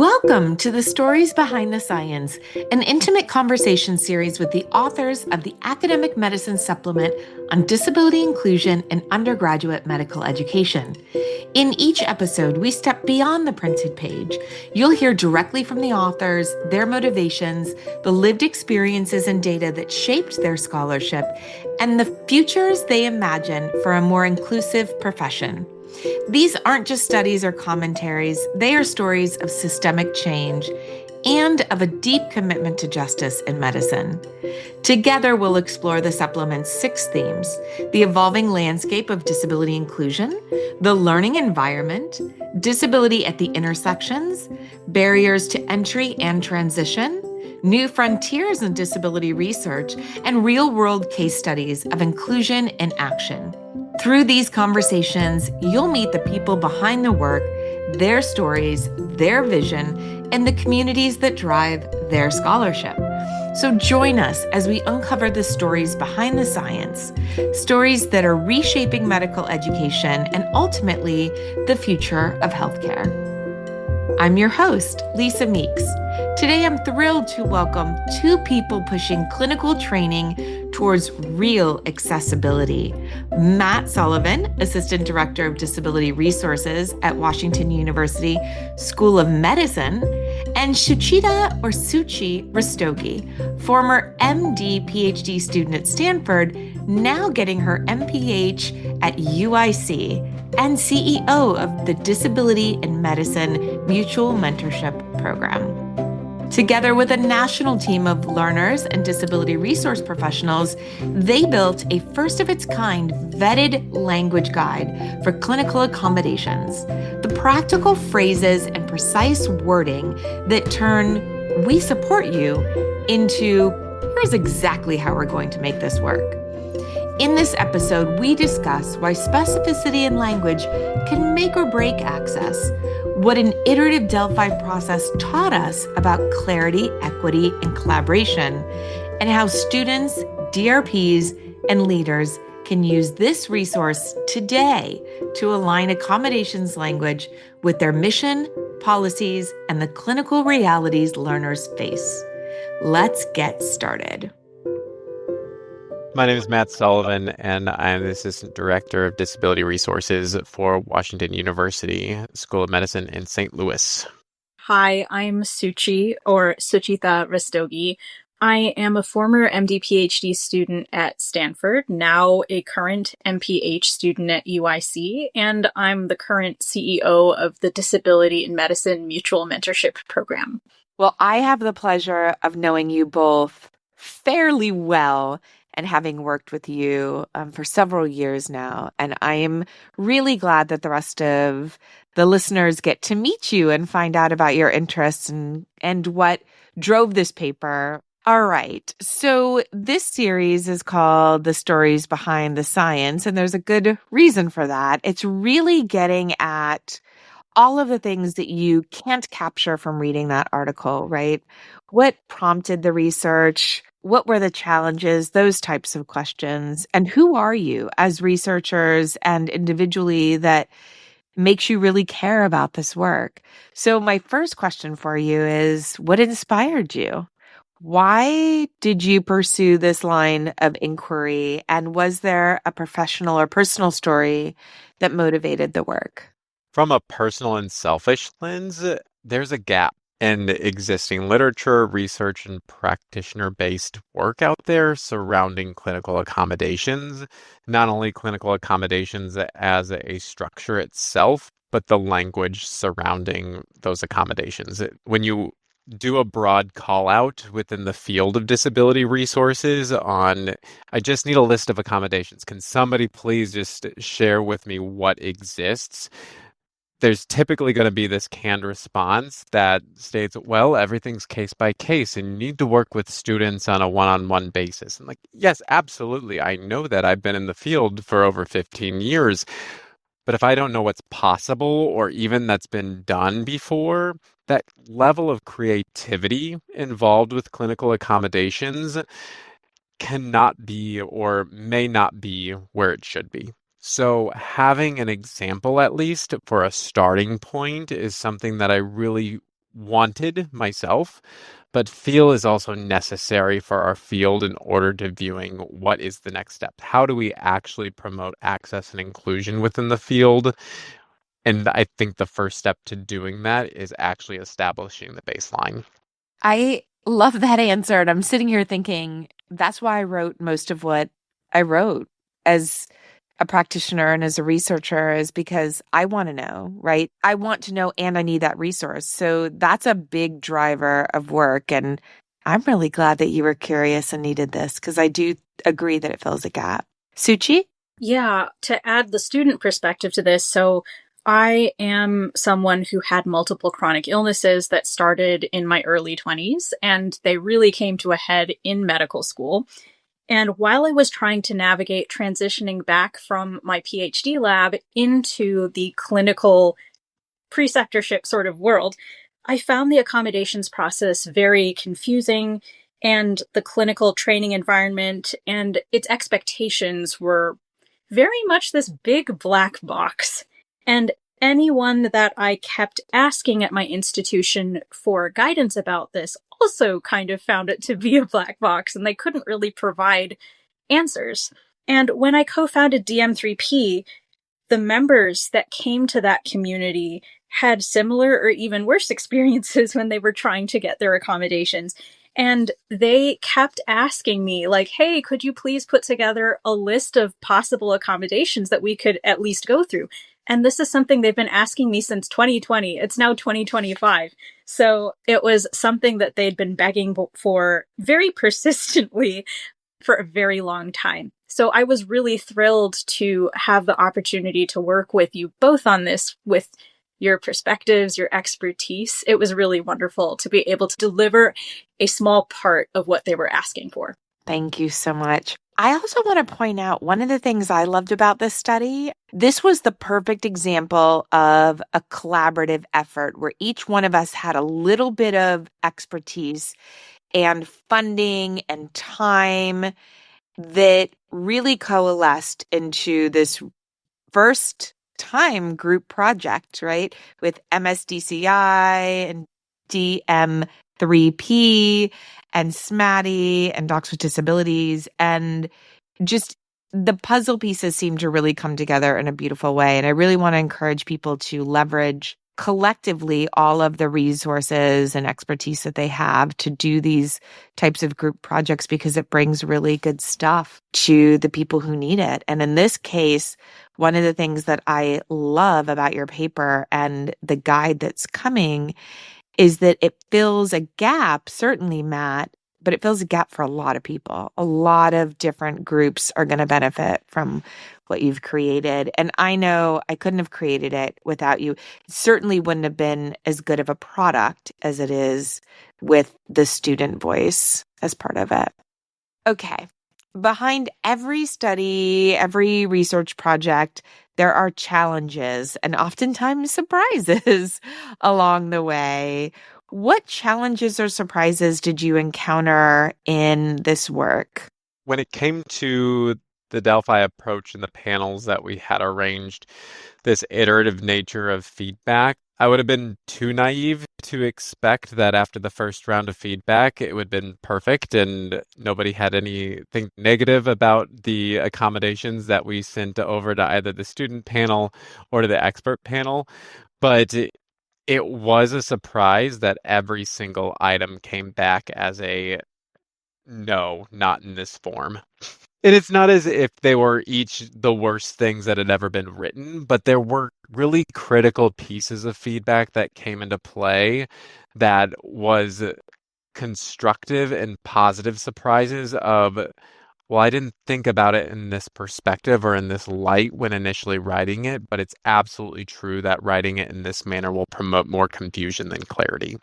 Welcome to the Stories Behind the Science, an intimate conversation series with the authors of the Academic Medicine Supplement on disability inclusion in undergraduate medical education. In each episode, we step beyond the printed page. You'll hear directly from the authors, their motivations, the lived experiences and data that shaped their scholarship, and the futures they imagine for a more inclusive profession. These aren't just studies or commentaries, they are stories of systemic change and of a deep commitment to justice in medicine. Together, we'll explore the supplement's 6 themes: the evolving landscape of disability inclusion, the learning environment, disability at the intersections, barriers to entry and transition, new frontiers in disability research, and real-world case studies of inclusion in action. Through these conversations, you'll meet the people behind the work, their stories, their vision, and the communities that drive their scholarship. So join us as we uncover the stories behind the science, stories that are reshaping medical education and ultimately the future of healthcare. I'm your host, Lisa Meeks. Today, I'm thrilled to welcome 2 people pushing clinical training towards real accessibility. Matt Sullivan, Assistant Director of Disability Resources at Washington University School of Medicine, and Suchita or Suchi Rastogi, former MD PhD student at Stanford, now getting her MPH at UIC, and CEO of the Disability in Medicine Mutual Mentorship Program. Together with a national team of learners and disability resource professionals, they built a first-of-its-kind vetted language guide for clinical accommodations. The practical phrases and precise wording that turn "we support you" into "here's exactly how we're going to make this work." In this episode, we discuss why specificity in language can make or break access, what an iterative Delphi process taught us about clarity, equity, and collaboration, and how students, DRPs, and leaders can use this resource today to align accommodations language with their mission, policies, and the clinical realities learners face. Let's get started. My name is Matt Sullivan, and I'm the Assistant Director of Disability Resources for Washington University School of Medicine in St. Louis. Hi, I'm Suchi, or Suchita Rastogi. I am a former MD PhD student at Stanford, now a current MPH student at UIC, and I'm the current CEO of the Disability in Medicine Mutual Mentorship Program. Well, I have the pleasure of knowing you both fairly well and having worked with you for several years now. And I am really glad that the rest of the listeners get to meet you and find out about your interests and what drove this paper. All right. So this series is called The Stories Behind the Science, and there's a good reason for that. It's really getting at all of the things that you can't capture from reading that article, right? What prompted the research? What were the challenges? Those types of questions. And who are you as researchers and individually that makes you really care about this work? So my first question for you is, what inspired you? Why did you pursue this line of inquiry? And was there a professional or personal story that motivated the work? From a personal and selfish lens, there's a gap in existing literature, research, and practitioner-based work out there surrounding clinical accommodations. Not only clinical accommodations as a structure itself, but the language surrounding those accommodations. When you do a broad call out within the field of disability resources on, I just need a list of accommodations. Can somebody please just share with me what exists? There's typically going to be this canned response that states, well, everything's case by case and you need to work with students on a one-on-one basis. And like, yes, absolutely. I know that. I've been in the field for over 15 years. But if I don't know what's possible or even that's been done before, that level of creativity involved with clinical accommodations cannot be or may not be where it should be. So having an example, at least for a starting point, is something that I really wanted myself, but feel is also necessary for our field in order to viewing what is the next step. How do we actually promote access and inclusion within the field? And I think the first step to doing that is actually establishing the baseline. I love that answer. And I'm sitting here thinking that's why I wrote most of what I wrote as a practitioner and as a researcher, is because I want to know, right? I want to know, and I need that resource. So that's a big driver of work. And I'm really glad that you were curious and needed this, because I do agree that it fills a gap. Suchi? Yeah, to add the student perspective to this, so I am someone who had multiple chronic illnesses that started in my early 20s, and they really came to a head in medical school. And while I was trying to navigate transitioning back from my PhD lab into the clinical preceptorship sort of world, I found the accommodations process very confusing, and the clinical training environment and its expectations were very much this big black box. And anyone that I kept asking at my institution for guidance about this also kind of found it to be a black box, and they couldn't really provide answers. And when I co-founded DM3P, the members that came to that community had similar or even worse experiences when they were trying to get their accommodations. And they kept asking me, like, hey, could you please put together a list of possible accommodations that we could at least go through? And this is something they've been asking me since 2020. It's now 2025. So it was something that they'd been begging for very persistently for a very long time. So I was really thrilled to have the opportunity to work with you both on this, with your perspectives, your expertise. It was really wonderful to be able to deliver a small part of what they were asking for. Thank you so much. I also want to point out one of the things I loved about this study. This was the perfect example of a collaborative effort where each one of us had a little bit of expertise and funding and time that really coalesced into this first time group project, right? With MSDCI and DM3P and SMATI and Docs with Disabilities. And just the puzzle pieces seem to really come together in a beautiful way. And I really want to encourage people to leverage collectively all of the resources and expertise that they have to do these types of group projects, because it brings really good stuff to the people who need it. And in this case, one of the things that I love about your paper and the guide that's coming is that it fills a gap, certainly, Matt, but it fills a gap for a lot of people. A lot of different groups are going to benefit from what you've created. And I know I couldn't have created it without you. It certainly wouldn't have been as good of a product as it is with the student voice as part of it. Okay. Behind every study, every research project, there are challenges and oftentimes surprises along the way. What challenges or surprises did you encounter in this work? When it came to the Delphi approach and the panels that we had arranged, this iterative nature of feedback, I would have been too naive to expect that after the first round of feedback, it would have been perfect and nobody had anything negative about the accommodations that we sent over to either the student panel or to the expert panel. But it was a surprise that every single item came back as a no, not in this form. And it's not as if they were each the worst things that had ever been written, but there were really critical pieces of feedback that came into play that was constructive and positive surprises of, well, I didn't think about it in this perspective or in this light when initially writing it, but it's absolutely true that writing it in this manner will promote more confusion than clarity.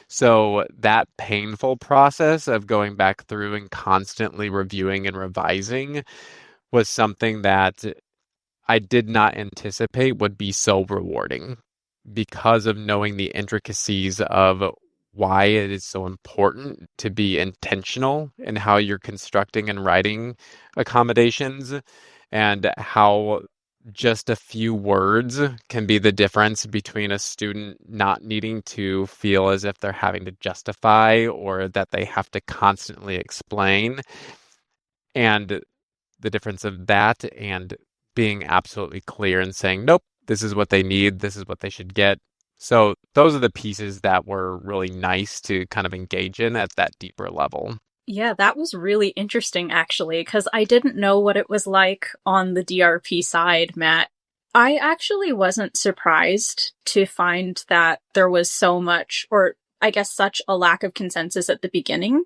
So that painful process of going back through and constantly reviewing and revising was something that I did not anticipate would be so rewarding, because of knowing the intricacies of why it is so important to be intentional in how you're constructing and writing accommodations, and how just a few words can be the difference between a student not needing to feel as if they're having to justify or that they have to constantly explain. And the difference of that and being absolutely clear and saying, nope, this is what they need, this is what they should get. So those are the pieces that were really nice to kind of engage in at that deeper level. Yeah, that was really interesting, actually, because I didn't know what it was like on the DRP side, Matt. I actually wasn't surprised to find that there was so much, or I guess such a lack of consensus at the beginning.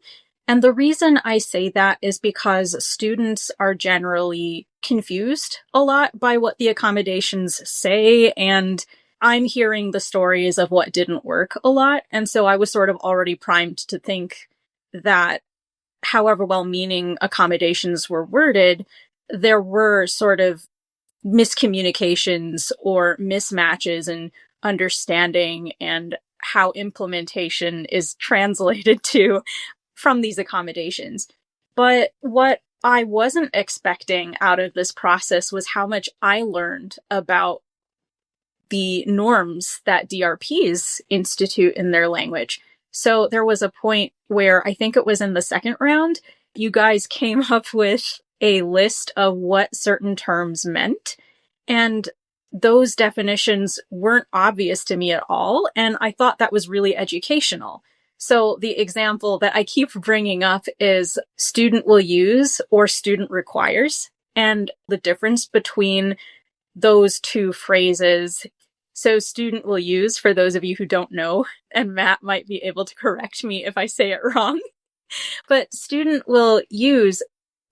And the reason I say that is because students are generally confused a lot by what the accommodations say, and I'm hearing the stories of what didn't work a lot. And so I was sort of already primed to think that however well-meaning accommodations were worded, there were sort of miscommunications or mismatches in understanding and how implementation is translated to from these accommodations. But what I wasn't expecting out of this process was how much I learned about the norms that DRPs institute in their language. So there was a point where I think it was in the second round, you guys came up with a list of what certain terms meant. And those definitions weren't obvious to me at all. And I thought that was really educational. So the example that I keep bringing up is student will use or student requires. And the difference between those two phrases. So student will use, for those of you who don't know, and Matt might be able to correct me if I say it wrong, but student will use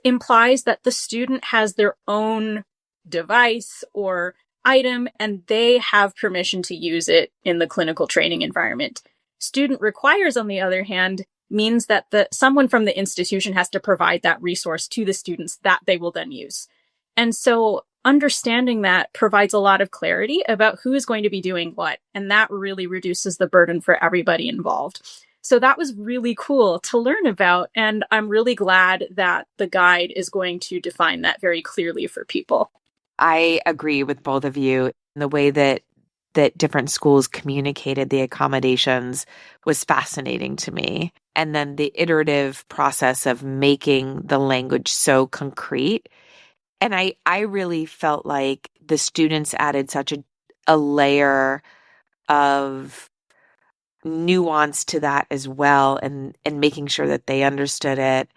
implies that the student has their own device or item and they have permission to use it in the clinical training environment. Student requires, on the other hand, means that someone from the institution has to provide that resource to the students that they will then use. And so understanding that provides a lot of clarity about who is going to be doing what. And that really reduces the burden for everybody involved. So that was really cool to learn about. And I'm really glad that the guide is going to define that very clearly for people. I agree with both of you. The way that different schools communicated the accommodations was fascinating to me. And then the iterative process of making the language so concrete. And I really felt like the students added such a layer of nuance to that as well, and making sure that they understood it.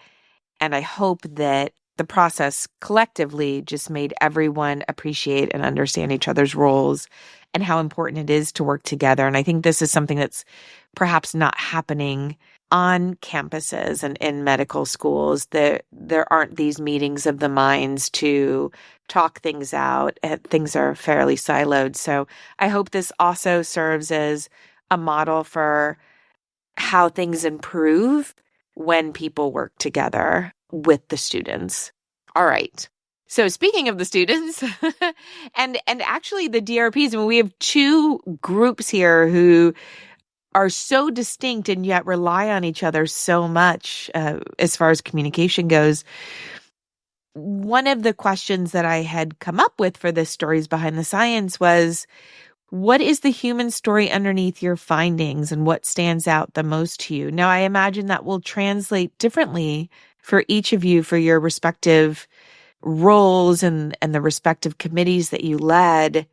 And I hope that the process collectively just made everyone appreciate and understand each other's roles and how important it is to work together. And I think this is something that's perhaps not happening on campuses and in medical schools. There aren't these meetings of the minds to talk things out. Things are fairly siloed. So I hope this also serves as a model for how things improve when people work together with the students. All right. So speaking of the students and actually the DRPs, I mean, we have two groups here who are so distinct and yet rely on each other so much as far as communication goes. One of the questions that I had come up with for this Stories Behind the Science was, what is the human story underneath your findings and what stands out the most to you? Now, I imagine that will translate differently for each of you for your respective roles and the respective committees that you led.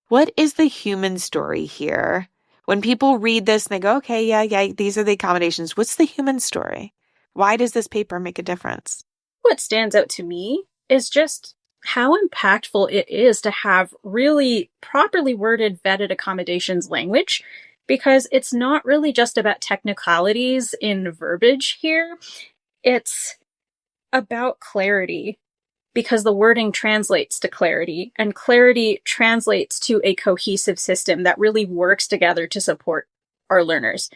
What is the human story here? When people read this and they go, okay, yeah, these are the accommodations. What's the human story? Why does this paper make a difference? What stands out to me is just how impactful it is to have really properly worded, vetted accommodations language, because it's not really just about technicalities in verbiage here. It's about clarity, because the wording translates to clarity, and clarity translates to a cohesive system that really works together to support our learners.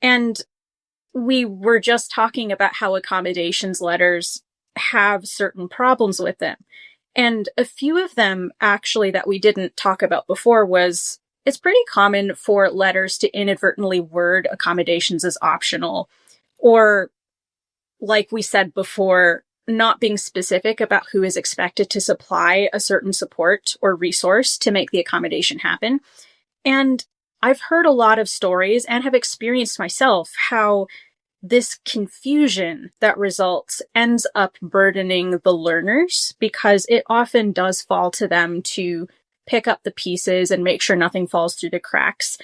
And we were just talking about how accommodations letters have certain problems with them. And a few of them actually that we didn't talk about before was, it's pretty common for letters to inadvertently word accommodations as optional, or like we said before, not being specific about who is expected to supply a certain support or resource to make the accommodation happen. And I've heard a lot of stories and have experienced myself how this confusion that results ends up burdening the learners, because it often does fall to them to pick up the pieces and make sure nothing falls through the cracks.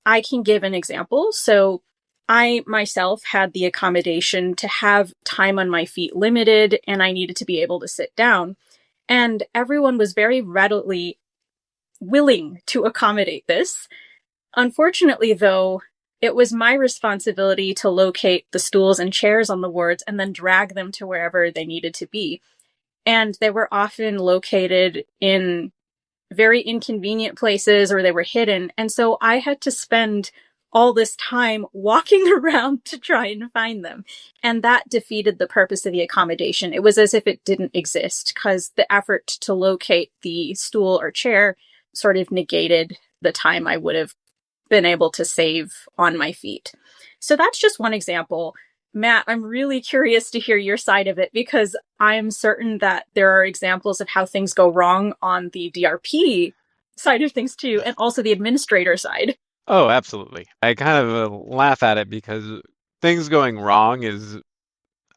I can give an example. So I myself had the accommodation to have time on my feet limited, and I needed to be able to sit down. And everyone was very readily willing to accommodate this. Unfortunately, though, it was my responsibility to locate the stools and chairs on the wards and then drag them to wherever they needed to be. And they were often located in very inconvenient places, or they were hidden. And so I had to spend all this time walking around to try and find them. And that defeated the purpose of the accommodation. It was as if it didn't exist, because the effort to locate the stool or chair sort of negated the time I would have been able to save on my feet. So that's just one example. Matt, I'm really curious to hear your side of it, because I'm certain that there are examples of how things go wrong on the DRP side of things too, and also the administrator side. Oh, absolutely. I kind of laugh at it because things going wrong is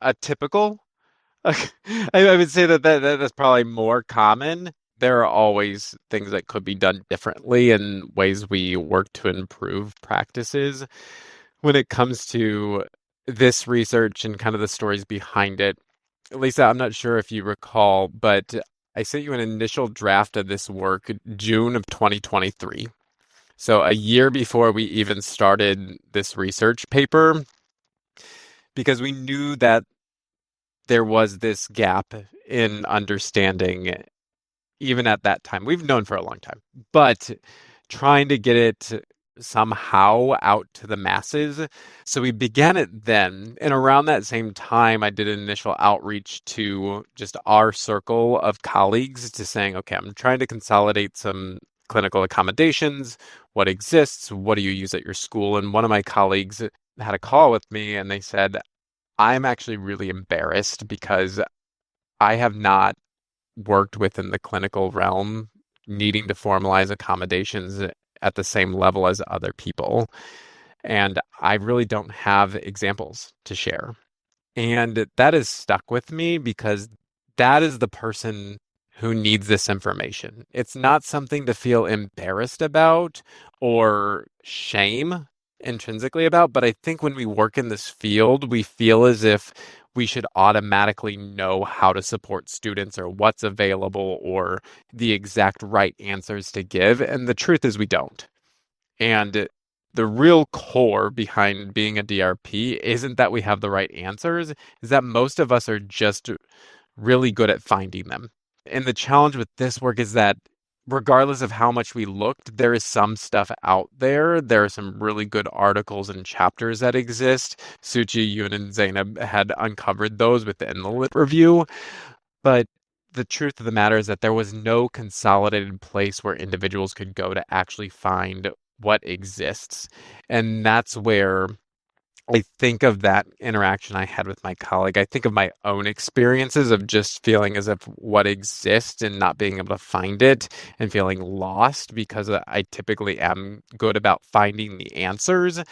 a typical. I would say that's probably more common. There are always things that could be done differently and ways we work to improve practices. When it comes to this research and kind of the stories behind it, Lisa, I'm not sure if you recall, but I sent you an initial draft of this work June of 2023. So a year before we even started this research paper, because we knew that there was this gap in understanding even at that time. We've known for a long time, but trying to get it somehow out to the masses. So we began it then. And around that same time, I did an initial outreach to just our circle of colleagues to saying, okay, I'm trying to consolidate some clinical accommodations, what exists, what do you use at your school? And one of my colleagues had a call with me and they said, I'm actually really embarrassed because I have not worked within the clinical realm needing to formalize accommodations at the same level as other people. And I really don't have examples to share. And that has stuck with me because that is the person who needs this information. It's not something to feel embarrassed about or shame intrinsically about, but I think when we work in this field, we feel as if we should automatically know how to support students or what's available or the exact right answers to give. And the truth is we don't. And the real core behind being a DRP isn't that we have the right answers, is that most of us are just really good at finding them. And the challenge with this work is that regardless of how much we looked, there is some stuff out there. There are some really good articles and chapters that exist. Suchi, you and Zainab had uncovered those within the lit review. But the truth of the matter is that there was no consolidated place where individuals could go to actually find what exists. And that's where I think of that interaction I had with my colleague. I think of my own experiences of just feeling as if what exists and not being able to find it and feeling lost because I typically am good about finding the answers,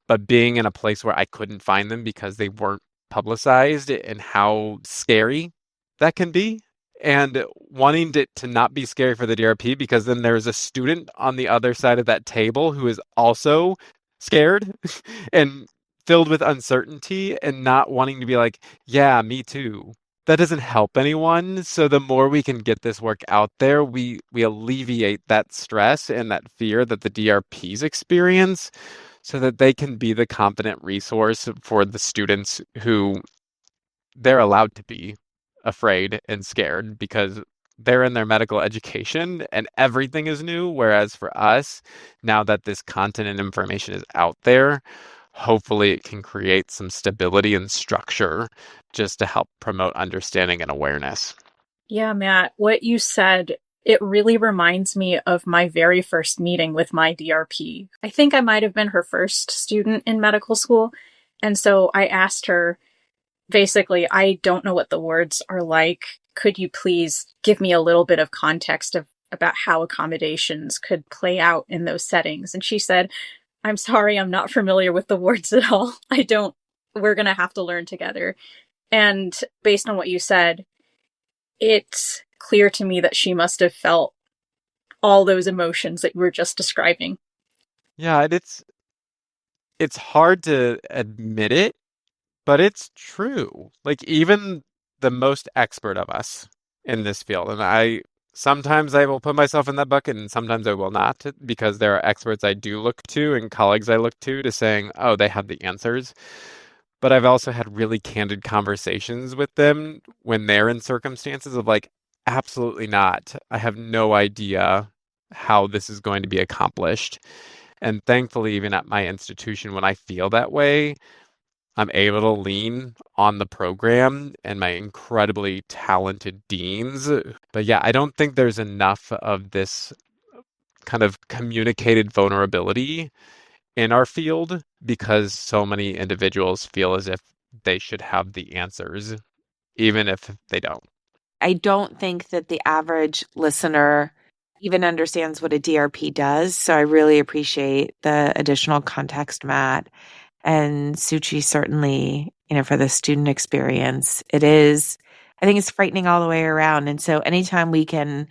but being in a place where I couldn't find them because they weren't publicized and how scary that can be. And wanting it to not be scary for the DRP because then there's a student on the other side of that table who is also scared and filled with uncertainty and not wanting to be like, yeah, me too. That doesn't help anyone. So the more we can get this work out there, we alleviate that stress and that fear that the DRPs experience so that they can be the competent resource for the students who they're allowed to be afraid and scared because they're in their medical education and everything is new. Whereas for us, now that this content and information is out there, hopefully it can create some stability and structure just to help promote understanding and awareness. Yeah, Matt, what you said, it really reminds me of my very first meeting with my DRP. I think I might have been her first student in medical school. And so I asked her, basically, I don't know what the words are like. Could you please give me a little bit of context about how accommodations could play out in those settings? And she said, I'm sorry, I'm not familiar with the words at all. We're going to have to learn together. And based on what you said, it's clear to me that she must have felt all those emotions that you were just describing. Yeah, and it's hard to admit it, but it's true. Like even the most expert of us in this field, and I sometimes I will put myself in that bucket and sometimes I will not because there are experts I do look to and colleagues I look to saying, "Oh, they have the answers." But I've also had really candid conversations with them when they're in circumstances of like, absolutely not. I have no idea how this is going to be accomplished. And thankfully, even at my institution, when I feel that way, I'm able to lean on the program and my incredibly talented deans. But yeah, I don't think there's enough of this kind of communicated vulnerability in our field because so many individuals feel as if they should have the answers, even if they don't. I don't think that the average listener even understands what a DRP does. So I really appreciate the additional context, Matt. And Suchi, certainly, for the student experience, I think it's frightening all the way around. And so anytime we can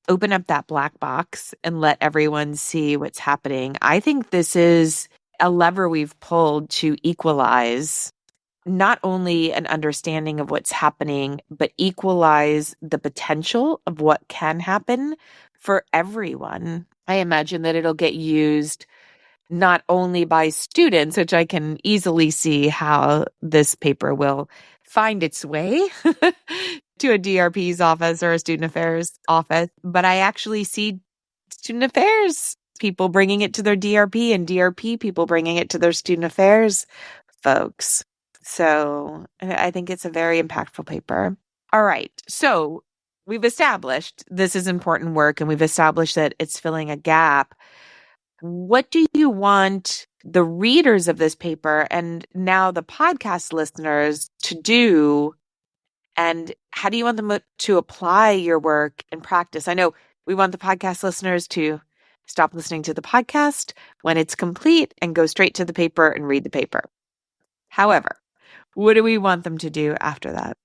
open up that black box and let everyone see what's happening, I think this is a lever we've pulled to equalize not only an understanding of what's happening, but equalize the potential of what can happen for everyone. I imagine that it'll get used not only by students, which I can easily see how this paper will find its way to a DRP's office or a student affairs office, but I actually see student affairs people bringing it to their DRP and DRP people bringing it to their student affairs folks. So I think it's a very impactful paper. All right. So we've established this is important work and we've established that it's filling a gap. What do you want the readers of this paper and now the podcast listeners to do? And how do you want them to apply your work in practice? I know we want the podcast listeners to stop listening to the podcast when it's complete and go straight to the paper and read the paper. However, what do we want them to do after that?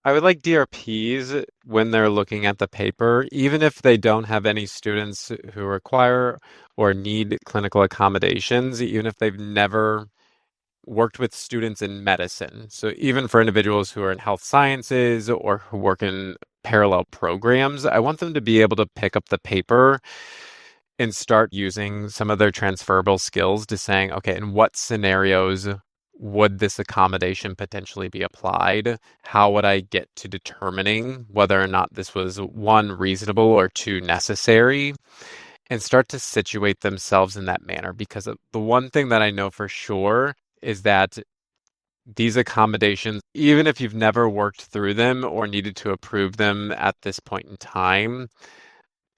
I would like DRPs when they're looking at the paper, even if they don't have any students who require or need clinical accommodations, even if they've never worked with students in medicine. So even for individuals who are in health sciences or who work in parallel programs, I want them to be able to pick up the paper and start using some of their transferable skills to saying, okay, in what scenarios would this accommodation potentially be applied? How would I get to determining whether or not this was one, reasonable or two, necessary? And start to situate themselves in that manner. Because the one thing that I know for sure is that these accommodations, even if you've never worked through them or needed to approve them at this point in time,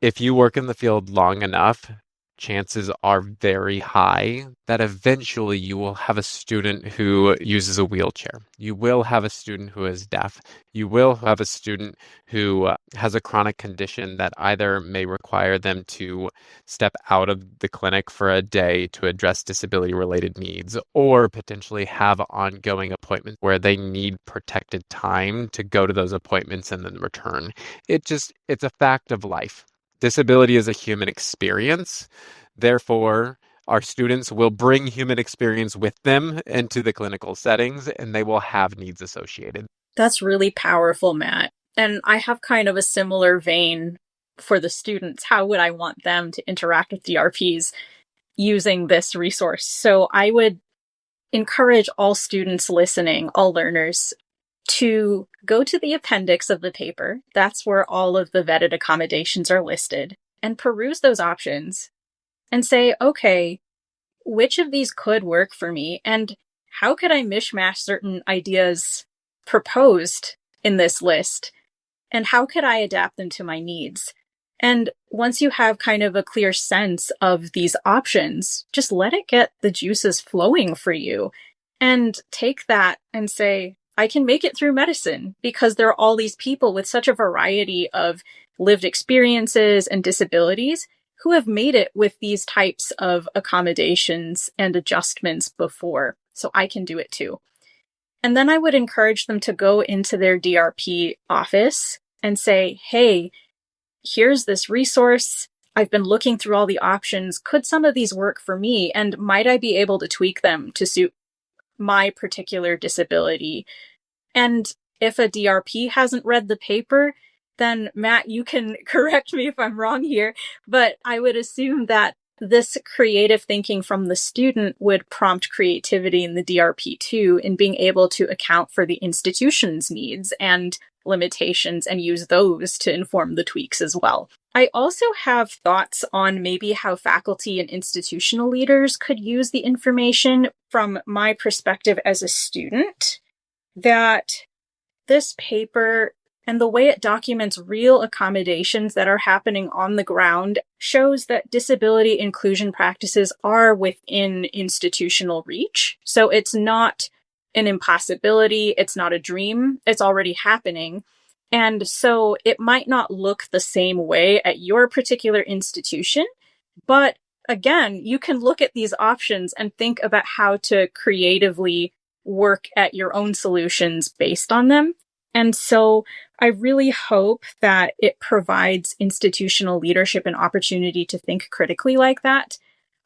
if you work in the field long enough, chances are very high that eventually you will have a student who uses a wheelchair. You will have a student who is deaf. You will have a student who has a chronic condition that either may require them to step out of the clinic for a day to address disability-related needs, or potentially have ongoing appointments where they need protected time to go to those appointments and then return. It's a fact of life. Disability is a human experience. Therefore, our students will bring human experience with them into the clinical settings, and they will have needs associated. That's really powerful, Matt. And I have kind of a similar vein for the students. How would I want them to interact with DRPs using this resource? So I would encourage all students listening, all learners, to go to the appendix of the paper. That's where all of the vetted accommodations are listed, and peruse those options and say, okay, which of these could work for me? And how could I mishmash certain ideas proposed in this list? And how could I adapt them to my needs? And once you have kind of a clear sense of these options, just let it get the juices flowing for you and take that and say, I can make it through medicine because there are all these people with such a variety of lived experiences and disabilities who have made it with these types of accommodations and adjustments before. So I can do it too. And then I would encourage them to go into their DRP office and say, hey, here's this resource. I've been looking through all the options. Could some of these work for me? And might I be able to tweak them to suit my particular disability? And if a DRP hasn't read the paper, then Matt, you can correct me if I'm wrong here, but I would assume that this creative thinking from the student would prompt creativity in the DRP too, in being able to account for the institution's needs and limitations and use those to inform the tweaks as well. I also have thoughts on maybe how faculty and institutional leaders could use the information from my perspective as a student, that this paper and the way it documents real accommodations that are happening on the ground shows that disability inclusion practices are within institutional reach. So it's not an impossibility. It's not a dream. It's already happening. And so it might not look the same way at your particular institution, but again, you can look at these options and think about how to creatively work at your own solutions based on them. And so I really hope that it provides institutional leadership an opportunity to think critically like that.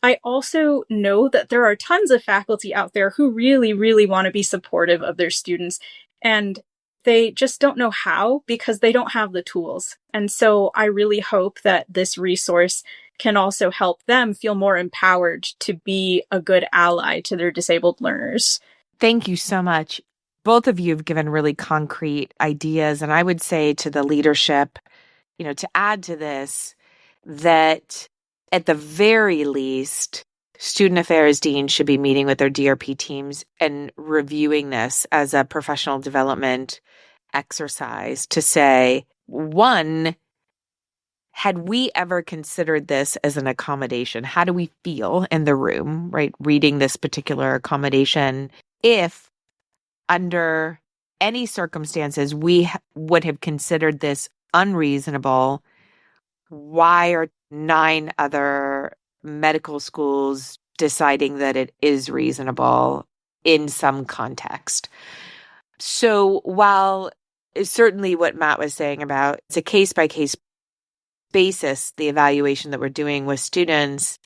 I also know that there are tons of faculty out there who really, really want to be supportive of their students, and they just don't know how because they don't have the tools. And so I really hope that this resource can also help them feel more empowered to be a good ally to their disabled learners. Thank you so much. Both of you have given really concrete ideas. And I would say to the leadership, to add to this, that at the very least, student affairs deans should be meeting with their DRP teams and reviewing this as a professional development exercise to say, one, had we ever considered this as an accommodation? How do we feel in the room, right? Reading this particular accommodation, if under any circumstances we would have considered this unreasonable, why are 9 other medical schools deciding that it is reasonable in some context? So while certainly what Matt was saying about it's a case-by-case basis, the evaluation that we're doing with students,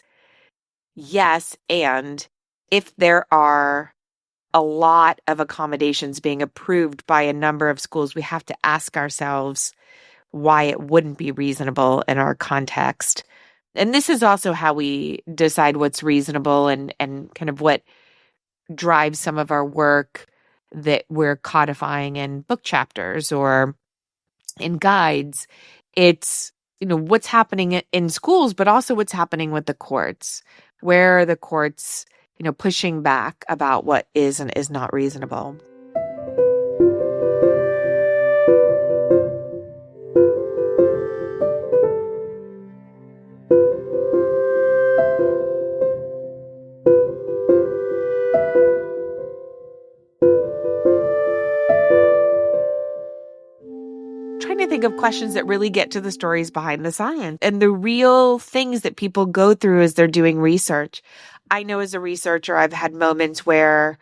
yes, and if there are a lot of accommodations being approved by a number of schools, we have to ask ourselves why it wouldn't be reasonable in our context. And this is also how we decide what's reasonable and kind of what drives some of our work that we're codifying in book chapters or in guides. It's, what's happening in schools, but also what's happening with the courts. Where are the courts pushing back about what is and is not reasonable? Trying to think of questions that really get to the stories behind the science and the real things that people go through as they're doing research. I know as a researcher, I've had moments where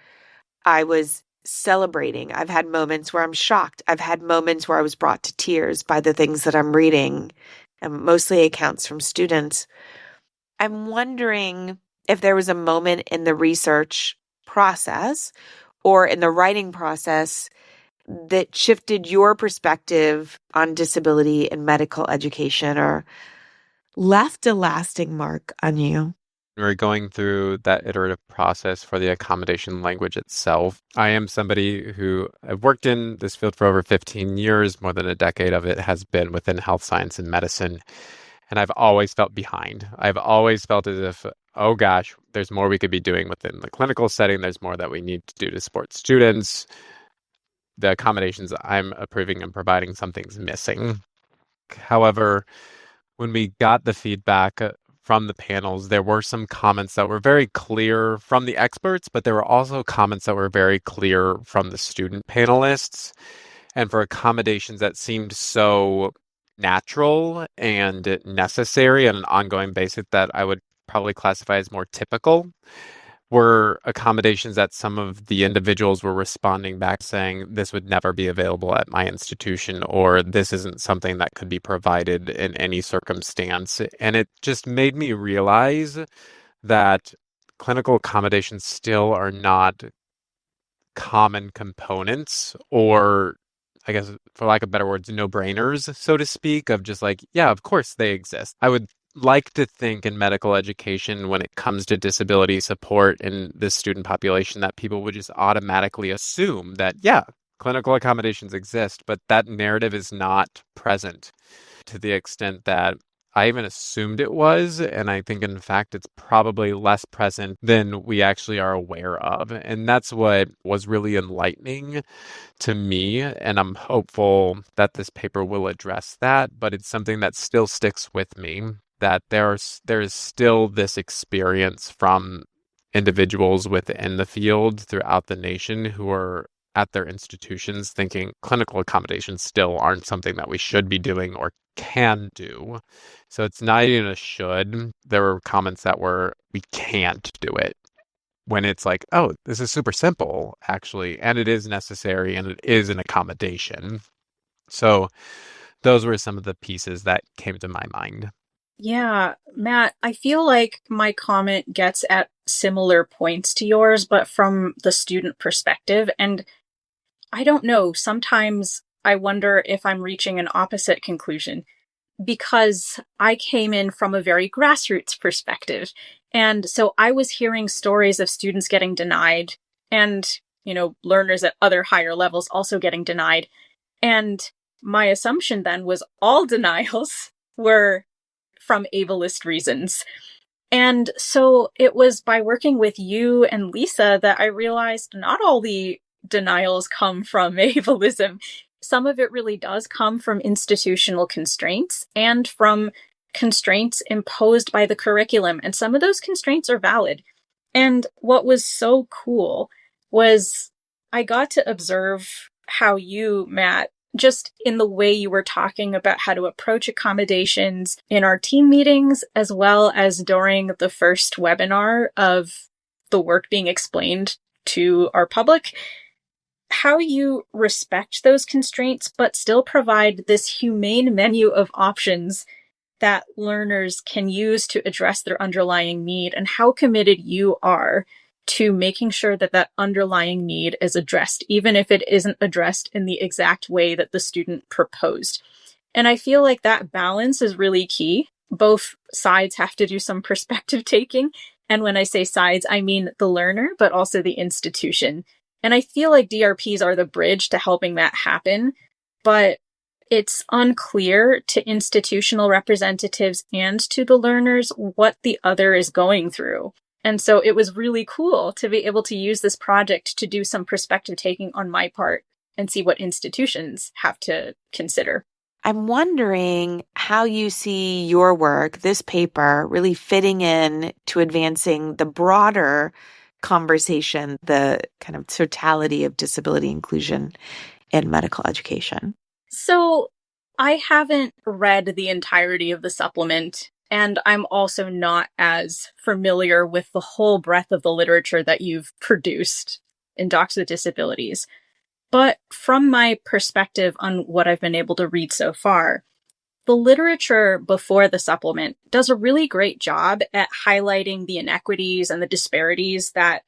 I was celebrating. I've had moments where I'm shocked. I've had moments where I was brought to tears by the things that I'm reading, and mostly accounts from students. I'm wondering if there was a moment in the research process or in the writing process that shifted your perspective on disability in medical education or left a lasting mark on you. We're going through that iterative process for the accommodation language itself. I am somebody who I've worked in this field for over 15 years. More than a decade of it has been within health science and medicine. And I've always felt behind. I've always felt as if, oh gosh, there's more we could be doing within the clinical setting. There's more that we need to do to support students. The accommodations I'm approving and providing, something's missing. However, when we got the feedback from the panels, there were some comments that were very clear from the experts, but there were also comments that were very clear from the student panelists. And for accommodations that seemed so natural and necessary on an ongoing basis that I would probably classify as more typical, were accommodations that some of the individuals were responding back saying this would never be available at my institution, or this isn't something that could be provided in any circumstance. And it just made me realize that clinical accommodations still are not common components, or I guess, for lack of better words, no-brainers, so to speak, of just like, yeah, of course they exist. I would like to think in medical education, when it comes to disability support in this student population, that people would just automatically assume that, yeah, clinical accommodations exist, but that narrative is not present to the extent that I even assumed it was. And I think, in fact, it's probably less present than we actually are aware of. And that's what was really enlightening to me. And I'm hopeful that this paper will address that. But it's something that still sticks with me, that there is still this experience from individuals within the field throughout the nation who are at their institutions thinking clinical accommodations still aren't something that we should be doing or can do. So it's not even a should. There were comments that were, we can't do it, when it's like, oh, this is super simple, actually, and it is necessary, and it is an accommodation. So those were some of the pieces that came to my mind. Yeah, Matt, I feel like my comment gets at similar points to yours, but from the student perspective. And I don't know, sometimes I wonder if I'm reaching an opposite conclusion, because I came in from a very grassroots perspective. And so I was hearing stories of students getting denied and, learners at other higher levels also getting denied. And my assumption then was all denials were from ableist reasons. And so it was by working with you and Lisa that I realized not all the denials come from ableism. Some of it really does come from institutional constraints and from constraints imposed by the curriculum. And some of those constraints are valid. And what was so cool was I got to observe how you, Matt, just in the way you were talking about how to approach accommodations in our team meetings, as well as during the first webinar of the work being explained to our public, how you respect those constraints, but still provide this humane menu of options that learners can use to address their underlying need, and how committed you are to making sure that that underlying need is addressed, even if it isn't addressed in the exact way that the student proposed. And I feel like that balance is really key. Both sides have to do some perspective taking. And when I say sides, I mean the learner, but also the institution. And I feel like DRPs are the bridge to helping that happen, but it's unclear to institutional representatives and to the learners what the other is going through. And so it was really cool to be able to use this project to do some perspective taking on my part and see what institutions have to consider. I'm wondering how you see your work, this paper, really fitting in to advancing the broader conversation, the kind of totality of disability inclusion in medical education. So I haven't read the entirety of the supplement, and I'm also not as familiar with the whole breadth of the literature that you've produced in Docs with Disabilities. But from my perspective on what I've been able to read so far, the literature before the supplement does a really great job at highlighting the inequities and the disparities that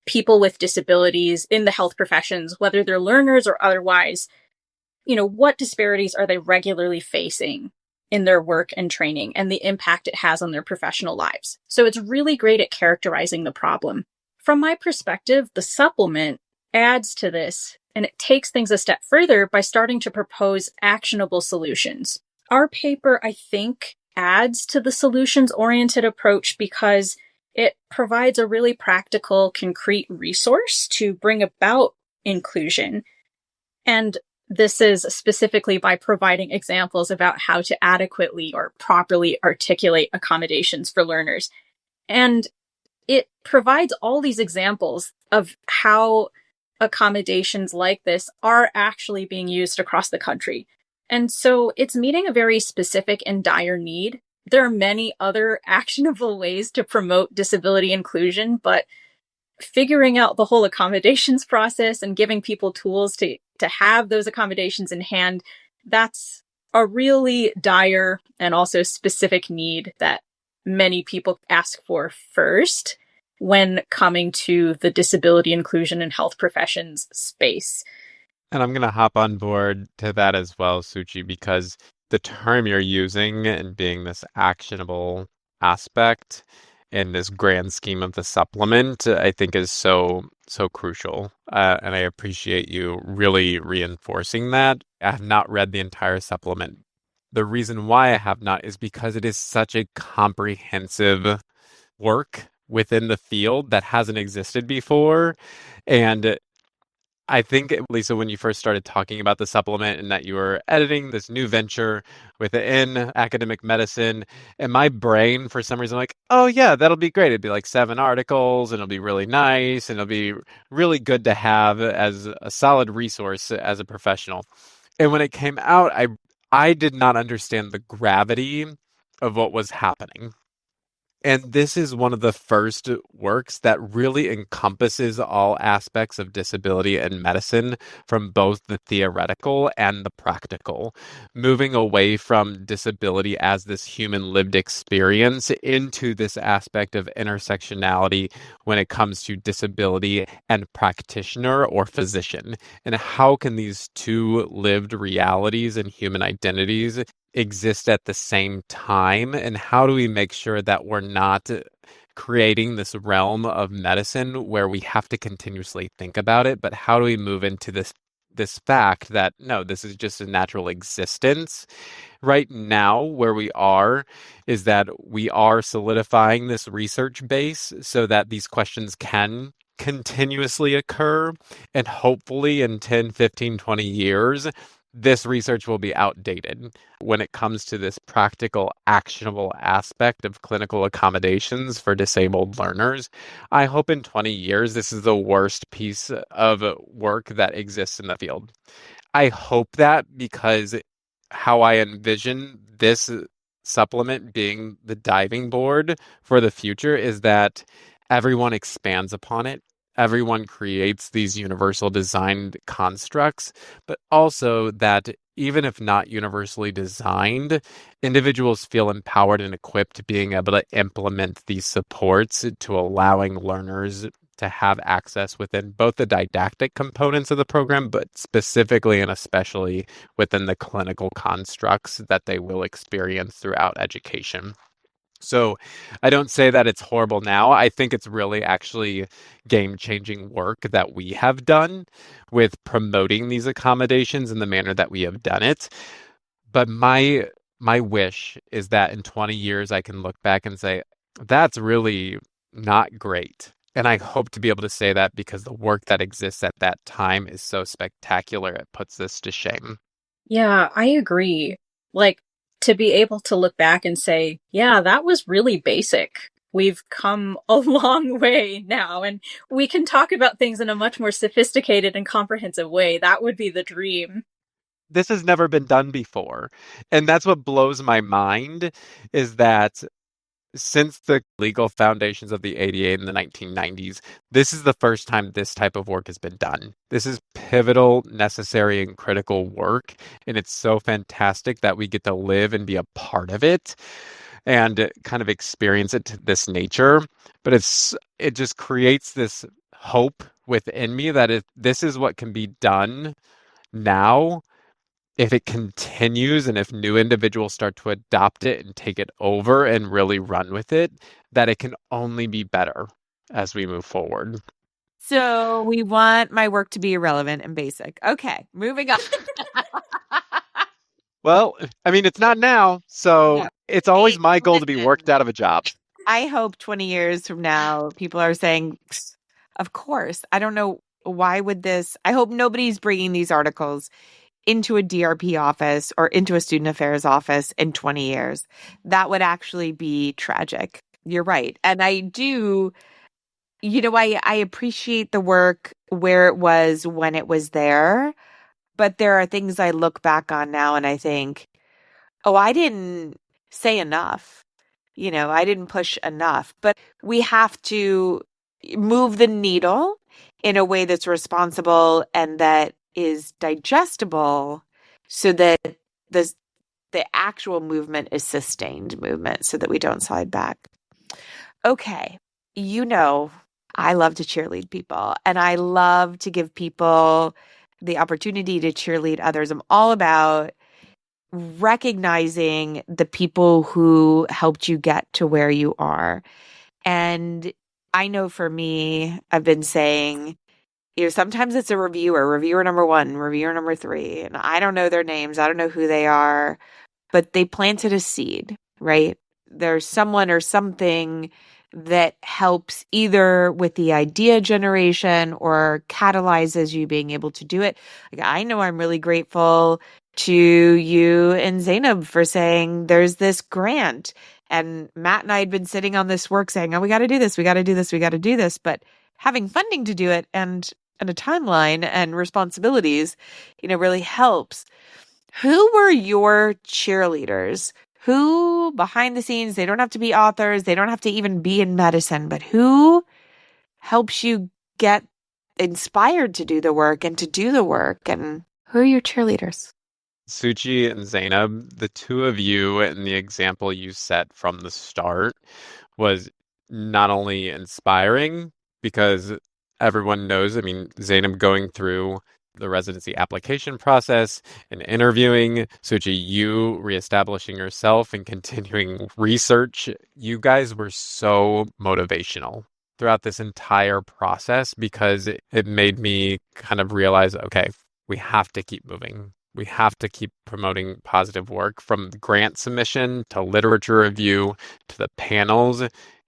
people with disabilities in the health professions, whether they're learners or otherwise, what disparities are they regularly facing in their work and training and the impact it has on their professional lives. So it's really great at characterizing the problem. From my perspective, the supplement adds to this, and it takes things a step further by starting to propose actionable solutions. Our paper, I think, adds to the solutions-oriented approach because it provides a really practical, concrete resource to bring about inclusion. And this is specifically by providing examples about how to adequately or properly articulate accommodations for learners. And it provides all these examples of how accommodations like this are actually being used across the country. And so it's meeting a very specific and dire need. There are many other actionable ways to promote disability inclusion, but figuring out the whole accommodations process and giving people tools to have those accommodations in hand, that's a really dire and also specific need that many people ask for first when coming to the disability inclusion and health professions space. And I'm going to hop on board to that as well, Suchi, because the term you're using and being this actionable aspect in this grand scheme of the supplement, I think is so crucial. And I appreciate you really reinforcing that. I have not read the entire supplement. The reason why I have not is because it is such a comprehensive work within the field that hasn't existed before. And I think, Lisa, when you first started talking about the supplement and that you were editing this new venture within academic medicine, and my brain, for some reason, like, oh, yeah, that'll be great. It'd be like 7 articles, and it'll be really nice, and it'll be really good to have as a solid resource as a professional. And when it came out, I did not understand the gravity of what was happening. And this is one of the first works that really encompasses all aspects of disability and medicine from both the theoretical and the practical, moving away from disability as this human lived experience into this aspect of intersectionality when it comes to disability and practitioner or physician. And how can these two lived realities and human identities exist at the same time, and how do we make sure that we're not creating this realm of medicine where we have to continuously think about it, but how do we move into this fact that no, this is just a natural existence. Right now, where we are is that we are solidifying this research base so that these questions can continuously occur, and hopefully in 10, 15, 20 years this research will be outdated when it comes to this practical, actionable aspect of clinical accommodations for disabled learners. I hope in 20 years, this is the worst piece of work that exists in the field. I hope that because how I envision this supplement being the diving board for the future is that everyone expands upon it. Everyone creates these universal designed constructs, but also that even if not universally designed, individuals feel empowered and equipped being able to implement these supports to allowing learners to have access within both the didactic components of the program, but specifically and especially within the clinical constructs that they will experience throughout education. So I don't say that it's horrible now. I think it's really actually game-changing work that we have done with promoting these accommodations in the manner that we have done it. But my wish is that in 20 years I can look back and say, that's really not great. And I hope to be able to say that because the work that exists at that time is so spectacular, it puts this to shame. Yeah, I agree. Like, to be able to look back and say, yeah, that was really basic. We've come a long way now, and we can talk about things in a much more sophisticated and comprehensive way. That would be the dream. This has never been done before. And that's what blows my mind is that since the legal foundations of the ADA in the 1990s, this is the first time this type of work has been done. This is pivotal, necessary, and critical work. And it's so fantastic that we get to live and be a part of it and kind of experience it to this nature. But it just creates this hope within me that if this is what can be done now, if it continues and if new individuals start to adopt it and take it over and really run with it, that it can only be better as we move forward. So we want my work to be irrelevant and basic. Okay, moving on. Well, I mean, it's not now, so it's always my goal to be worked out of a job. I hope 20 years from now, people are saying, of course, I don't know why would this, I hope nobody's bringing these articles into a DRP office or into a student affairs office in 20 years. That would actually be tragic. You're right. And I do, I appreciate the work where it was when it was there, but there are things I look back on now and I think, oh, I didn't say enough. I didn't push enough. But we have to move the needle in a way that's responsible and that is digestible so that the actual movement is sustained movement so that we don't slide back. Okay. I love to cheerlead people and I love to give people the opportunity to cheerlead others. I'm all about recognizing the people who helped you get to where you are. And I know for me, I've been saying, sometimes it's a reviewer number 1, reviewer number 3, and I don't know their names. I don't know who they are, but they planted a seed, right? There's someone or something that helps either with the idea generation or catalyzes you being able to do it. Like, I know I'm really grateful to you and Zainab for saying there's this grant. And Matt and I had been sitting on this work saying, oh, we got to do this, we got to do this, we got to do this. But having funding to do it and a timeline and responsibilities, really helps. Who were your cheerleaders? Who behind the scenes, they don't have to be authors, they don't have to even be in medicine, but who helps you get inspired to do the work and to do the work? And who are your cheerleaders? Suchi and Zainab, the two of you and the example you set from the start was not only inspiring because everyone knows, Zainab going through the residency application process and interviewing, Suchi, you reestablishing yourself and continuing research. You guys were so motivational throughout this entire process because it made me kind of realize, okay, we have to keep moving. We have to keep promoting positive work from grant submission to literature review to the panels.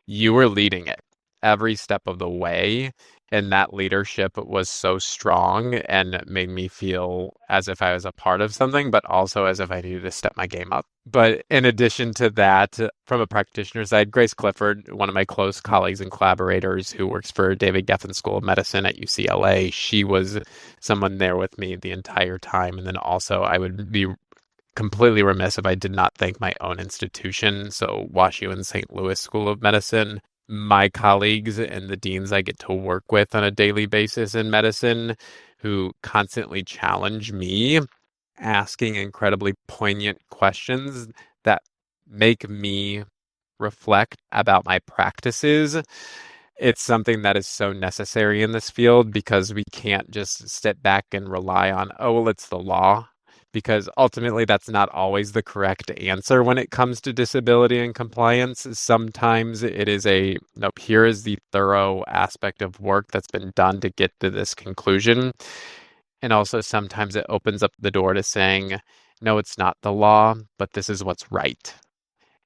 You were leading it every step of the way. And that leadership was so strong and made me feel as if I was a part of something, but also as if I needed to step my game up. But in addition to that, from a practitioner side, Grace Clifford, one of my close colleagues and collaborators who works for David Geffen School of Medicine at UCLA, she was someone there with me the entire time. And then also I would be completely remiss if I did not thank my own institution. So WashU and St. Louis School of Medicine, my colleagues and the deans I get to work with on a daily basis in medicine who constantly challenge me, asking incredibly poignant questions that make me reflect about my practices. It's something that is so necessary in this field because we can't just sit back and rely on, oh, well, it's the law. Because ultimately that's not always the correct answer when it comes to disability and compliance. Sometimes it is nope, here is the thorough aspect of work that's been done to get to this conclusion. And also sometimes it opens up the door to saying, no, it's not the law, but this is what's right.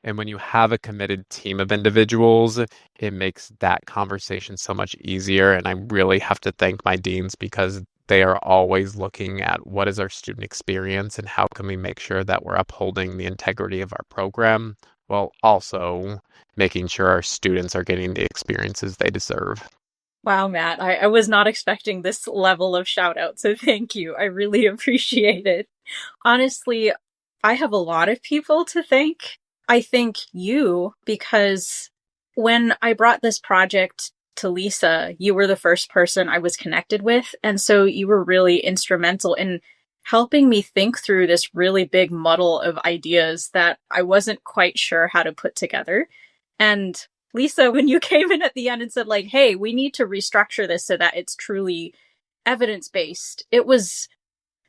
And when you have a committed team of individuals, it makes that conversation so much easier. And I really have to thank my deans because they are always looking at what is our student experience and how can we make sure that we're upholding the integrity of our program while also making sure our students are getting the experiences they deserve. Wow, Matt, I was not expecting this level of shout out, so thank you. I really appreciate it. Honestly, I have a lot of people to thank. I thank you because when I brought this project to Lisa, you were the first person I was connected with. And so you were really instrumental in helping me think through this really big muddle of ideas that I wasn't quite sure how to put together. And Lisa, when you came in at the end and said, like, hey, we need to restructure this so that it's truly evidence-based, it was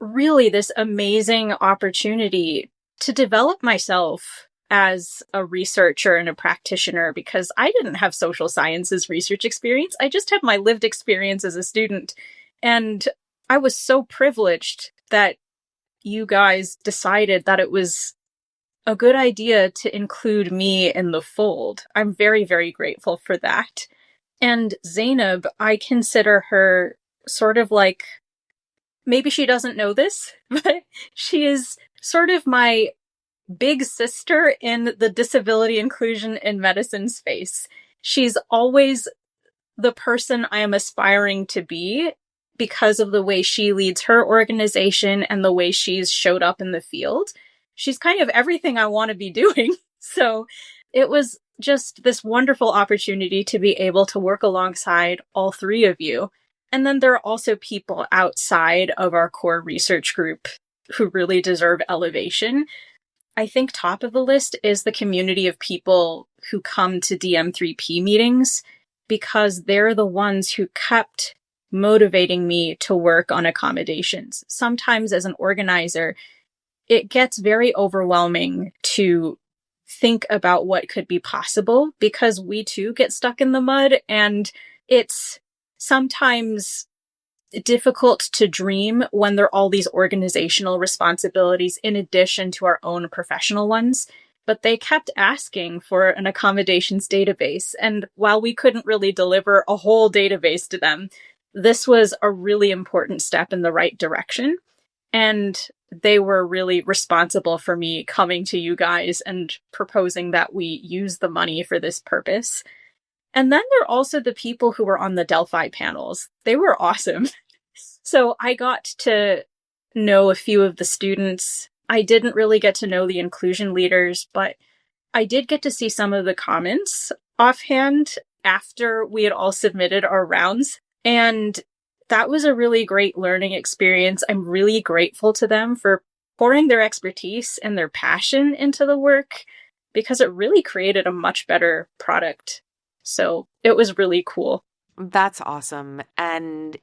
really this amazing opportunity to develop myself as a researcher and a practitioner because I didn't have social sciences research experience. I just had my lived experience as a student. And I was so privileged that you guys decided that it was a good idea to include me in the fold. I'm very, very grateful for that. And Zainab, I consider her sort of like maybe she doesn't know this, but she is sort of my big sister in the disability inclusion in medicine space. She's always the person I am aspiring to be because of the way she leads her organization and the way she's showed up in the field. She's kind of everything I want to be doing. So it was just this wonderful opportunity to be able to work alongside all three of you. And then there are also people outside of our core research group who really deserve elevation. I think top of the list is the community of people who come to DM3P meetings, because they're the ones who kept motivating me to work on accommodations. Sometimes as an organizer, it gets very overwhelming to think about what could be possible, because we too get stuck in the mud, and it's sometimes difficult to dream when there are all these organizational responsibilities in addition to our own professional ones. But they kept asking for an accommodations database. And while we couldn't really deliver a whole database to them, this was a really important step in the right direction. And they were really responsible for me coming to you guys and proposing that we use the money for this purpose. And then there are also the people who were on the Delphi panels. They were awesome. So I got to know a few of the students. I didn't really get to know the inclusion leaders, but I did get to see some of the comments offhand after we had all submitted our rounds. And that was a really great learning experience. I'm really grateful to them for pouring their expertise and their passion into the work, because it really created a much better product. So it was really cool. That's awesome. And,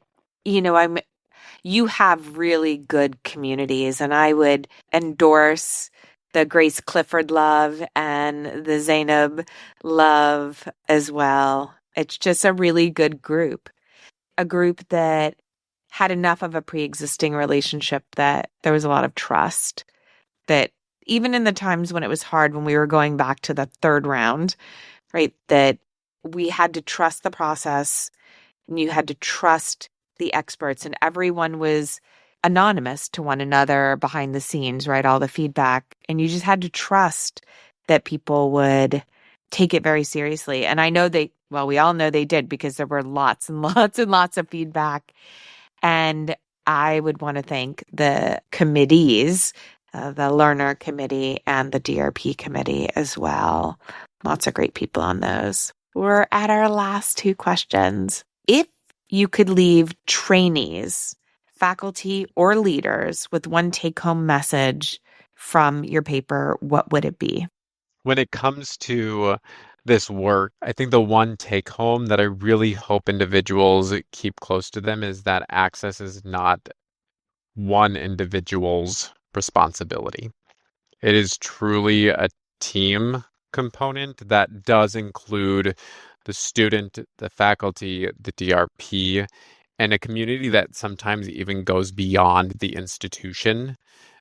you have really good communities, and I would endorse the Grace Clifford love and the Zainab love as well. It's just a really good group, a group that had enough of a pre-existing relationship that there was a lot of trust, that even in the times when it was hard, when we were going back to the third round, right, that we had to trust the process, and you had to trust the experts, and everyone was anonymous to one another behind the scenes, right? All the feedback. And you just had to trust that people would take it very seriously. And I know we all know they did, because there were lots and lots and lots of feedback. And I would want to thank the committees, the learner committee and the DRP committee as well. Lots of great people on those. We're at our last two questions. If you could leave trainees, faculty, or leaders with one take-home message from your paper, what would it be? When it comes to this work, I think the one take home that I really hope individuals keep close to them is that access is not one individual's responsibility. It is truly a team component that does include the student, the faculty, the DRP, and a community that sometimes even goes beyond the institution.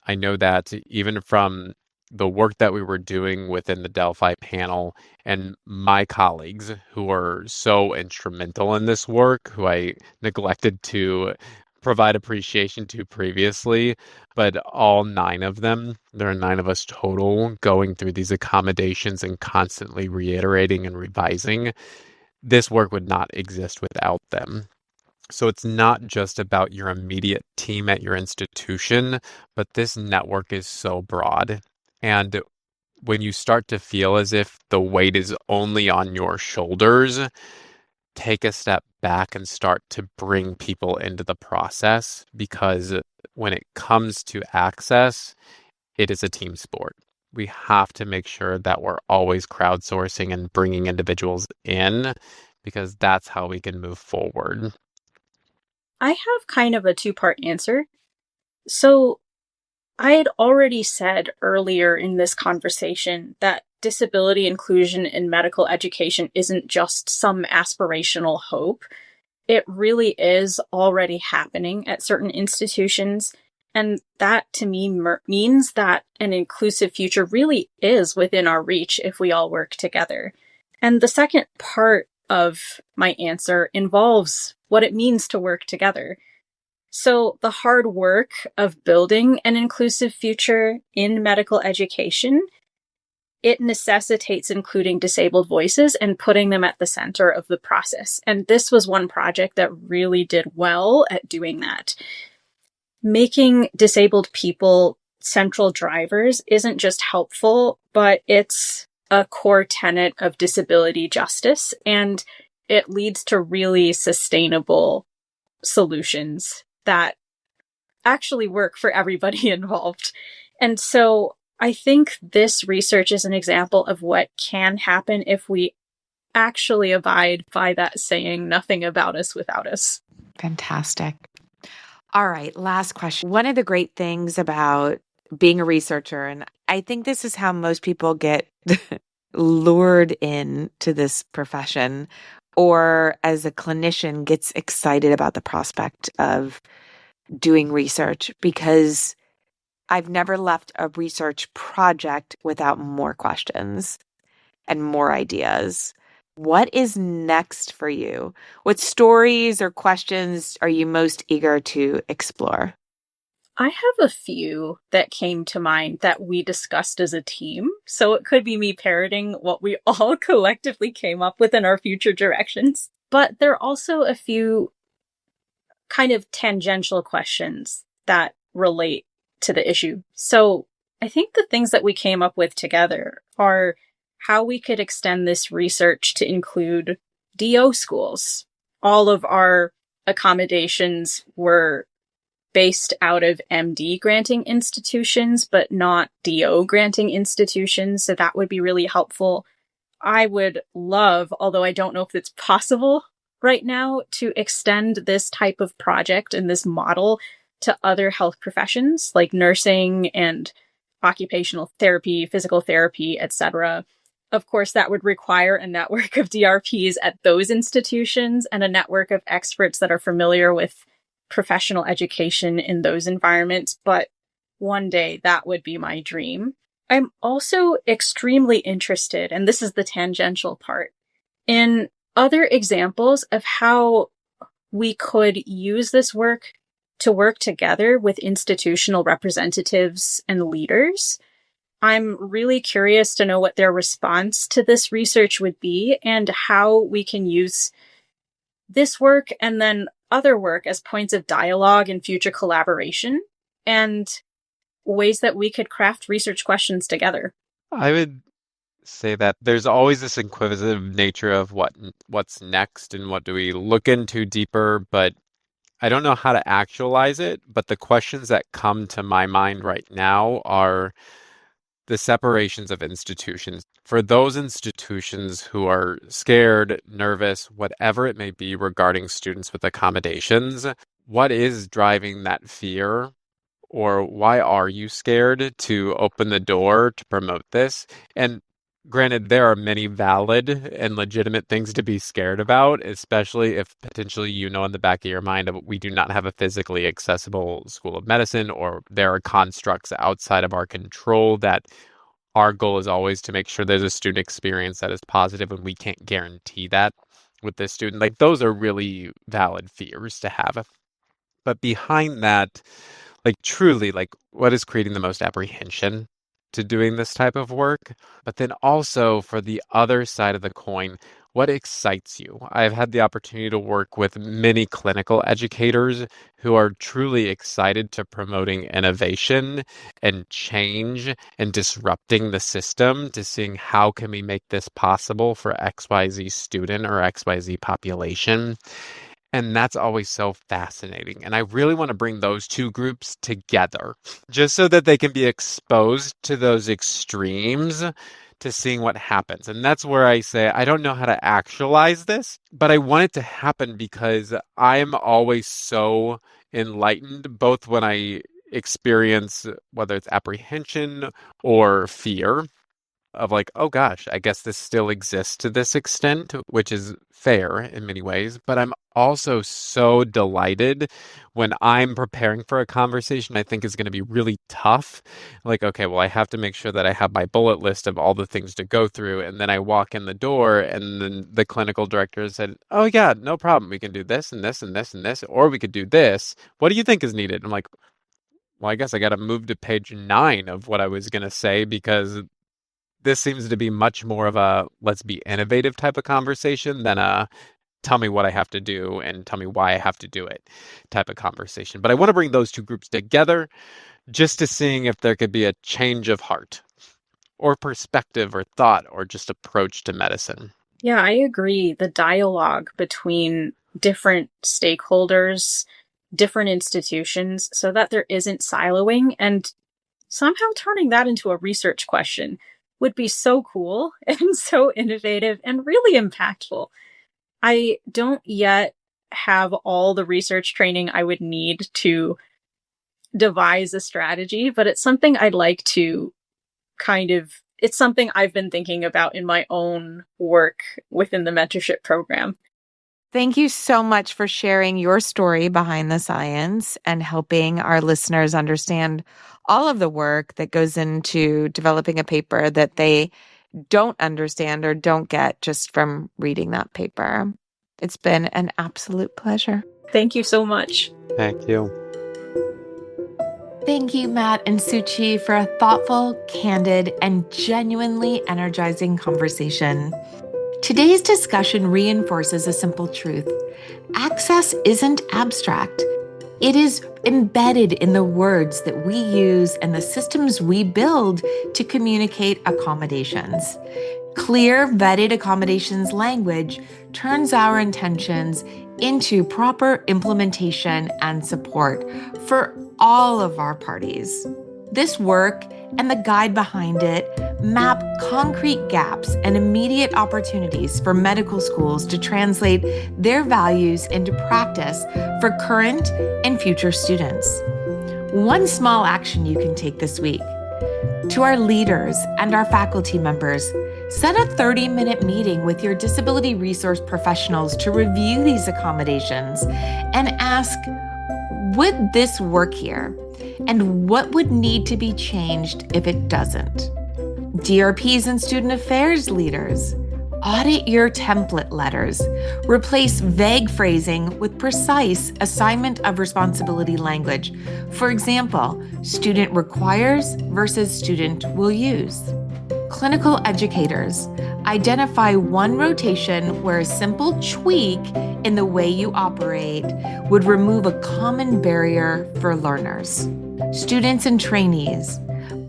I know that even from the work that we were doing within the Delphi panel and my colleagues who are so instrumental in this work, who I neglected to provide appreciation to previously, but all 9 of them, there are 9 of us total, going through these accommodations and constantly reiterating and revising. This work would not exist without them. So it's not just about your immediate team at your institution, but this network is so broad. And when you start to feel as if the weight is only on your shoulders, take a step back and start to bring people into the process, because when it comes to access, it is a team sport. We have to make sure that we're always crowdsourcing and bringing individuals in, because that's how we can move forward. I have kind of a two-part answer. So I had already said earlier in this conversation that disability inclusion in medical education isn't just some aspirational hope. It really is already happening at certain institutions. And that to me means that an inclusive future really is within our reach if we all work together. And the second part of my answer involves what it means to work together. So the hard work of building an inclusive future in medical education, it necessitates including disabled voices and putting them at the center of the process. And this was one project that really did well at doing that. Making disabled people central drivers isn't just helpful, but it's a core tenet of disability justice, and it leads to really sustainable solutions that actually work for everybody involved. And so I think this research is an example of what can happen if we actually abide by that saying, nothing about us without us. Fantastic. All right, last question. One of the great things about being a researcher, and I think this is how most people get lured into this profession, or as a clinician gets excited about the prospect of doing research, because I've never left a research project without more questions and more ideas. What is next for you? What stories or questions are you most eager to explore? I have a few that came to mind that we discussed as a team. So it could be me parroting what we all collectively came up with in our future directions. But there are also a few kind of tangential questions that relate to the issue. So I think the things that we came up with together are how we could extend this research to include DO schools. All of our accommodations were based out of MD granting institutions, but not DO granting institutions. So that would be really helpful. I would love, although I don't know if it's possible right now, to extend this type of project and this model to other health professions like nursing and occupational therapy, physical therapy, etc. Of course, that would require a network of DRPs at those institutions and a network of experts that are familiar with professional education in those environments. But one day that would be my dream. I'm also extremely interested, and this is the tangential part, in other examples of how we could use this work to work together with institutional representatives and leaders. I'm really curious to know what their response to this research would be and how we can use this work and then other work as points of dialogue and future collaboration, and ways that we could craft research questions together. I would say that there's always this inquisitive nature of what's next and what do we look into deeper, but I don't know how to actualize it. But the questions that come to my mind right now are the separations of institutions. For those institutions who are scared, nervous, whatever it may be regarding students with accommodations, what is driving that fear? Or why are you scared to open the door to promote this? And granted, there are many valid and legitimate things to be scared about, especially if potentially you know in the back of your mind that we do not have a physically accessible school of medicine, or there are constructs outside of our control that our goal is always to make sure there's a student experience that is positive, and we can't guarantee that with this student. Like, those are really valid fears to have. But behind that, like truly, like what is creating the most apprehension to doing this type of work? But then also for the other side of the coin, what excites you? I've had the opportunity to work with many clinical educators who are truly excited to promoting innovation and change and disrupting the system, to seeing how can we make this possible for XYZ student or XYZ population. And that's always so fascinating. And I really want to bring those two groups together just so that they can be exposed to those extremes, to seeing what happens. And that's where I say, I don't know how to actualize this, but I want it to happen because I'm always so enlightened, both when I experience whether it's apprehension or fear, of like, oh gosh, I guess this still exists to this extent, which is fair in many ways. But I'm also so delighted when I'm preparing for a conversation I think is going to be really tough. Like, okay, well, I have to make sure that I have my bullet list of all the things to go through. And then I walk in the door, and then the clinical director said, oh, yeah, no problem. We can do this and this and this and this, or we could do this. What do you think is needed? I'm like, well, I guess I got to move to page 9 of what I was going to say because this seems to be much more of a let's be innovative type of conversation than a tell me what I have to do and tell me why I have to do it type of conversation. But I want to bring those two groups together just to seeing if there could be a change of heart or perspective or thought or just approach to medicine. Yeah, I agree. The dialogue between different stakeholders, different institutions, so that there isn't siloing and somehow turning that into a research question would be so cool and so innovative and really impactful. I don't yet have all the research training I would need to devise a strategy, but it's something I'd like to it's something I've been thinking about in my own work within the mentorship program. Thank you so much for sharing your story behind the science and helping our listeners understand all of the work that goes into developing a paper that they don't understand or don't get just from reading that paper. It's been an absolute pleasure. Thank you so much. Thank you. Thank you, Matt and Suchi, for a thoughtful, candid, and genuinely energizing conversation. Today's discussion reinforces a simple truth. Access isn't abstract. It is embedded in the words that we use and the systems we build to communicate accommodations. Clear, vetted accommodations language turns our intentions into proper implementation and support for all of our parties. This work and the guide behind it map concrete gaps and immediate opportunities for medical schools to translate their values into practice for current and future students. One small action you can take this week. To our leaders and our faculty members, set a 30-minute meeting with your disability resource professionals to review these accommodations and ask, would this work here? And what would need to be changed if it doesn't? DRPs and student affairs leaders, audit your template letters. Replace vague phrasing with precise assignment of responsibility language. For example, student requires versus student will use. Clinical educators, identify one rotation where a simple tweak in the way you operate would remove a common barrier for learners. Students and trainees,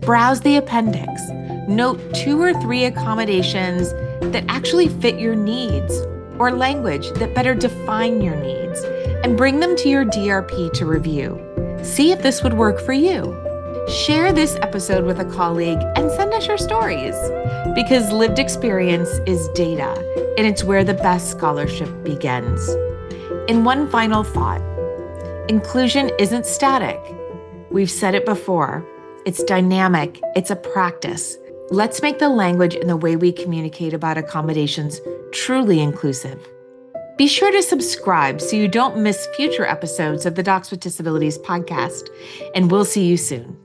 browse the appendix. Note 2 or 3 accommodations that actually fit your needs or language that better define your needs and bring them to your DRP to review. See if this would work for you. Share this episode with a colleague and send us your stories because lived experience is data and it's where the best scholarship begins. In one final thought, inclusion isn't static. We've said it before. It's dynamic. It's a practice. Let's make the language and the way we communicate about accommodations truly inclusive. Be sure to subscribe so you don't miss future episodes of the Docs with Disabilities podcast, and we'll see you soon.